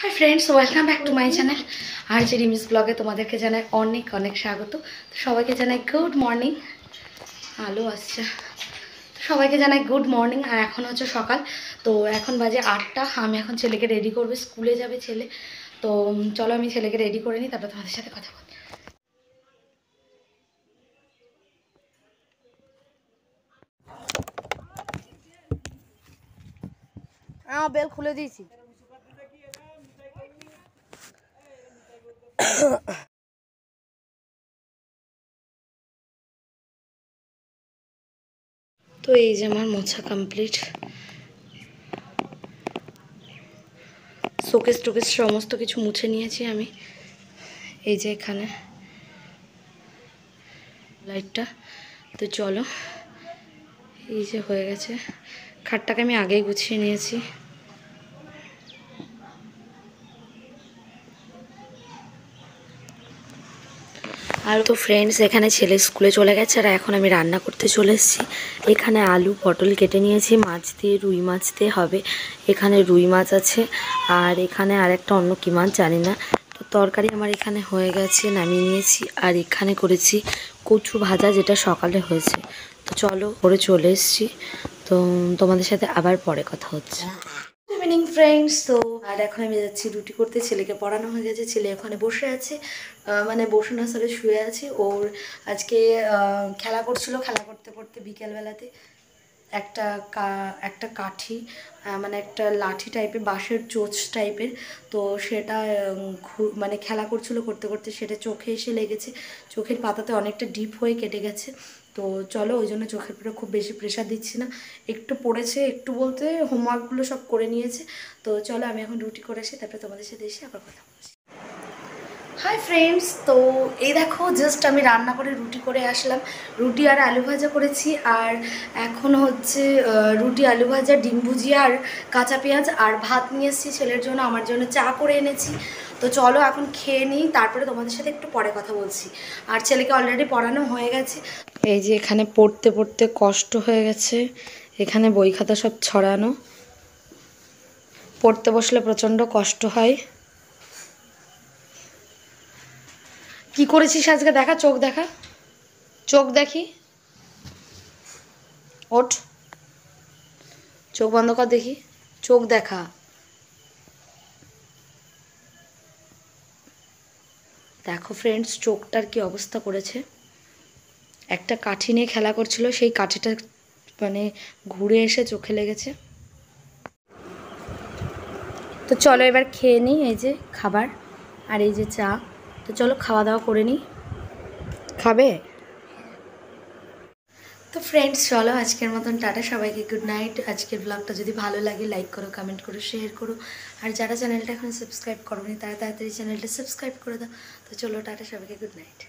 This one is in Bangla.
High friends, welcome back to my channel. আর যে রিমিস ব্লগে তোমাদেরকে জানাই অনেক অনেক স্বাগত। তো সবাইকে জানাই গুড মর্নিং। আলো আসছে। সবাইকে জানাই গুড মর্নিং। আর এখন হচ্ছে সকাল। তো এখন বাজে 8টা। আমি এখন ছেলেকে রেডি করবো, স্কুলে যাবে ছেলে। তো চলো আমি ছেলেকে রেডি করে নিই, তারপর তোমাদের সাথে কথা বলি। বেল খুলে দিয়েছি। তো এই যে আমার মোছা কমপ্লিট। শোকেস টোকেস সমস্ত কিছু মুছে নিয়েছি আমি। এই যে এখানে লাইটটা। তো চলো, এই যে হয়ে গেছে। খাটটাকে আমি আগেই গুছিয়ে নিয়েছি। আর তো ফ্রেন্ডস, এখানে ছেলে স্কুলে চলে গেছে আর এখন আমি রান্না করতে চলে এসেছি। এখানে আলু পটল কেটে নিয়েছি, মাছ দিয়ে রুই মাছ দিয়ে হবে। এখানে রুই মাছ আছে আর এখানে আরেকটা অন্য কী মাছ জানি না। তো তরকারি আমার এখানে হয়ে গেছে, নামিয়ে নিয়েছি। আর এখানে করেছি কচু ভাজা, যেটা সকালে হয়েছে। তো চলো, করে চলে এসেছি। তো তোমাদের সাথে আবার পরে কথা হচ্ছে। Evening friends. তো আর এখন আমি যাচ্ছি রুটি করতে। ছেলেকে পড়ানো হয়ে গেছে, ছেলে ওখানে বসে আছে। মানে বসে না, আসলে শুয়ে আছে। ওর আজকে খেলা করছিল, খেলা করতে করতে বিকেলবেলাতে একটা একটা কাঠি, মানে একটা লাঠি টাইপের, বাঁশের চোঁচ টাইপের। তো সেটা মানে খেলা করছিল, করতে করতে সেটা চোখে এসে লেগেছে। চোখের পাতাতে অনেকটা ডিপ হয়ে কেটে গেছে। তো চলো, ওই জন্য চোখের উপরে খুব বেশি প্রেশার দিচ্ছি না। একটু পড়েছে, একটু বলতে হোমওয়ার্কগুলো সব করে নিয়েছে। তো চলো, আমি এখন রুটি করে আসি, তারপরে তোমাদের সাথে এসে আবার কথা বলছি। Hi friends. তো এই দেখো, জাস্ট আমি রান্না করে রুটি করে আসলাম। রুটি আর আলু ভাজা করেছি। আর এখন হচ্ছে রুটি আলু ভাজা, ডিম ভুজিয়া আর কাঁচা পেঁয়াজ আর ভাত নিয়ে এসেছি ছেলের জন্য, আমার জন্য চা করে এনেছি। তো চলো এখন খেয়ে নিই, তারপরে তোমাদের সাথে একটু পরে কথা বলছি। আর ছেলেকে অলরেডি পড়ানো হয়ে গেছে। এই যে এখানে পড়তে পড়তে কষ্ট হয়ে গেছে। এখানে বই খাতা সব ছড়ানো। পড়তে বসলে প্রচণ্ড কষ্ট হয়। কি করেছিস আজকে দেখা, চোখ দেখা, চোখ দেখি। ওঠ, চোখ বন্ধ কর দেখি, চোখ দেখা। দেখো ফ্রেন্ডস, চোখটার কি অবস্থা করেছে। একটা কাঠি নিয়ে খেলা করছিল, সেই কাঠিটা মানে ঘুরে এসে চোখে লেগেছে। তো চলো এবার খেয়ে নিই। এই যে খাবার আর এই যে চা। তো চলো খাওয়া দাওয়া করে নিই। খাবে? তো ফ্রেন্ডস চলো, আজকের মতন টাটা, সবাইকে গুড নাইট। আজকের ব্লগটা যদি ভালো লাগে লাইক করো, কমেন্ট করো, শেয়ার করো। আর যারা চ্যানেলটা এখন সাবস্ক্রাইব করোনি তারা তাড়াতাড়ি চ্যানেলটা সাবস্ক্রাইব করে দাও। তো চলো টাটা, সবাইকে গুড নাইট।